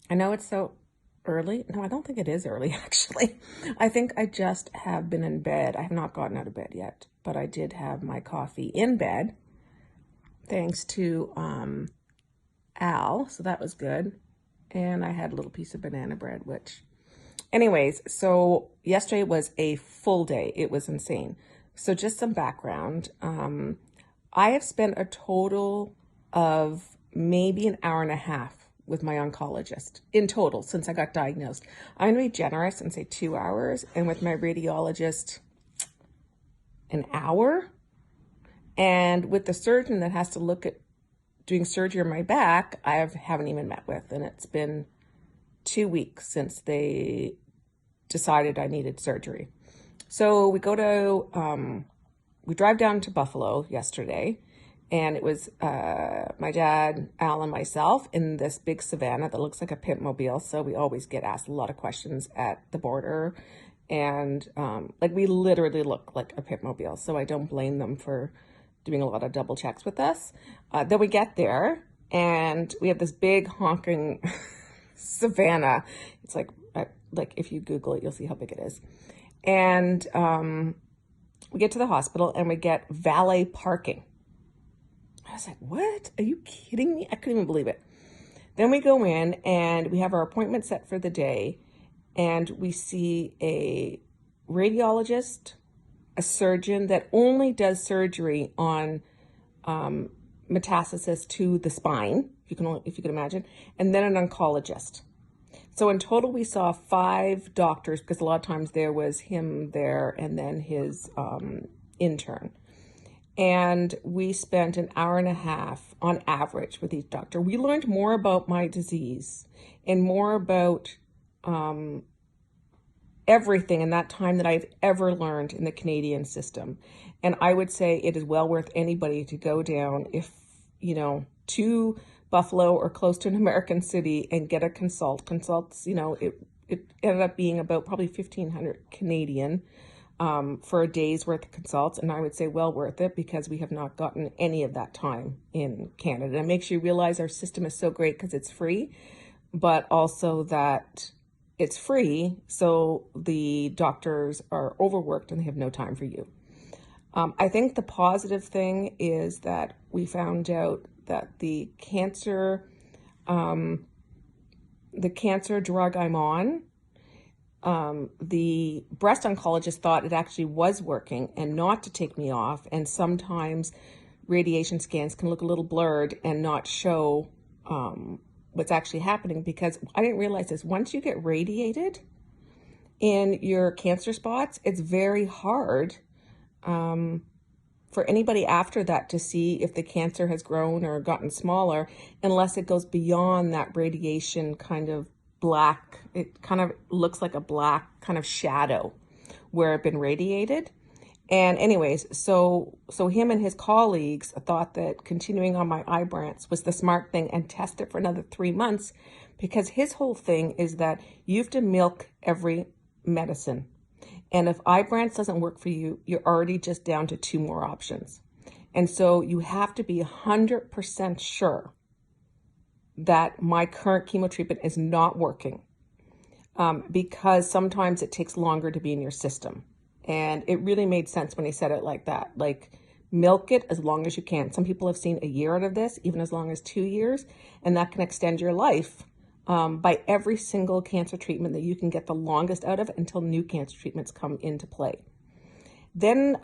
I know it's so early. No, I don't think it is early, actually. I think I just have been in bed. I have not gotten out of bed yet, but I did have my coffee in bed thanks to Al. So that was good. And I had a little piece of banana bread, which, anyways, so yesterday was a full day. It was insane. So just some background. I have spent a total of maybe an hour and a half with my oncologist in total since I got diagnosed. I'm going to be generous and say 2 hours, and with my radiologist, an hour. And with the surgeon that has to look at doing surgery on my back, haven't even met with, and it's been 2 weeks since they decided I needed surgery. So we drive down to Buffalo yesterday, and it was my dad, Al, and myself in this big Savannah that looks like a pimp mobile. So we always get asked a lot of questions at the border, and like we literally look like a pimp mobile. So I don't blame them for doing a lot of double checks with us. Then we get there, and we have this big honking Savannah. It's like if you Google it, you'll see how big it is. And we get to the hospital and we get valet parking. I was like, what? Are you kidding me? I couldn't even believe it. Then we go in and we have our appointment set for the day, and we see a radiologist, a surgeon that only does surgery on metastasis to the spine, if you can imagine, and then an oncologist. So in total, we saw 5 doctors, because a lot of times there was him there and then his intern. And we spent an hour and a half on average with each doctor. We learned more about my disease and more about everything in that time that I've ever learned in the Canadian system. And I would say it is well worth anybody to go down to Buffalo or close to an American city and get a consult. Consults, it ended up being about probably 1,500 Canadian for a day's worth of consults. And I would say well worth it, because we have not gotten any of that time in Canada. It makes you realize our system is so great because it's free, but also that it's free, so the doctors are overworked and they have no time for you. I think the positive thing is that we found out that the cancer drug I'm on, the breast oncologist thought it actually was working and not to take me off. And sometimes radiation scans can look a little blurred and not show what's actually happening, because I didn't realize this. Once you get radiated in your cancer spots, it's very hard for anybody after that to see if the cancer has grown or gotten smaller, unless it goes beyond that radiation kind of black. It kind of looks like a black kind of shadow where it's been radiated. And anyways, so him and his colleagues thought that continuing on my Ibrance was the smart thing and test it for another 3 months, because his whole thing is that you have to milk every medicine. And if Ibrance doesn't work for you, you're already just down to 2 more options. And so you have to be 100% sure that my current chemo treatment is not working, because sometimes it takes longer to be in your system. And it really made sense when he said it like that. Like, milk it as long as you can. Some people have seen a year out of this, even as long as 2 years, and that can extend your life by every single cancer treatment that you can get the longest out of until new cancer treatments come into play. Then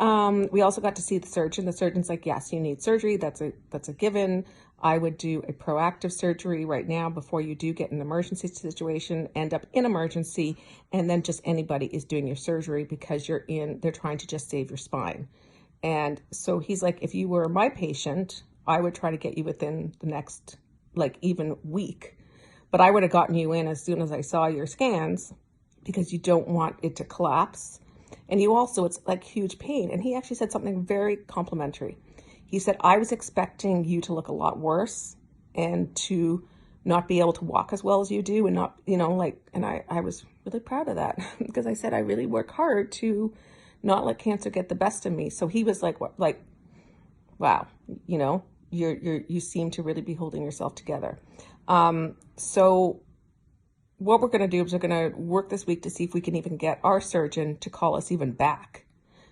we also got to see the surgeon. The surgeon's like, yes, you need surgery. That's a given. I would do a proactive surgery right now before you do get an emergency situation, end up in emergency, and then just anybody is doing your surgery because they're trying to just save your spine. And so he's like, if you were my patient, I would try to get you within the next, even week. But I would have gotten you in as soon as I saw your scans, because you don't want it to collapse. And it's like huge pain. And he actually said something very complimentary. He said, I was expecting you to look a lot worse and to not be able to walk as well as you do, and not, and I was really proud of that because I said, I really work hard to not let cancer get the best of me. So he was like, what, wow, you seem to really be holding yourself together. So what we're going to do is we're going to work this week to see if we can even get our surgeon to call us even back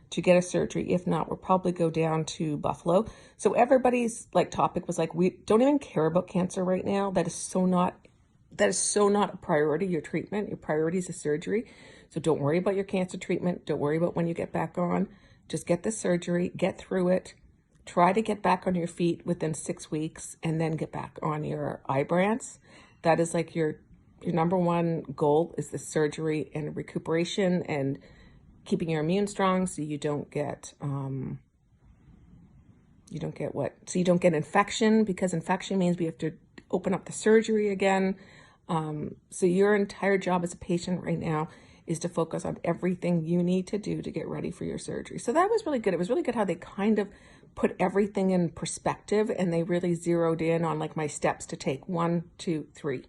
to get a surgery. If not, we'll probably go down to Buffalo. So everybody's like topic was like, we don't even care about cancer right now. That is so not a priority, your treatment. Your priority is the surgery. So don't worry about your cancer treatment. Don't worry about when you get back on. Just get the surgery, get through it. Try to get back on your feet within 6 weeks and then get back on your Ibrance. That is like your number one goal is the surgery and recuperation and keeping your immune strong so you don't get infection, because infection means we have to open up the surgery again. So your entire job as a patient right now is to focus on everything you need to do to get ready for your surgery. So that was really good. It was really good how they kind of put everything in perspective and they really zeroed in on like my steps to take. 1, 2, 3.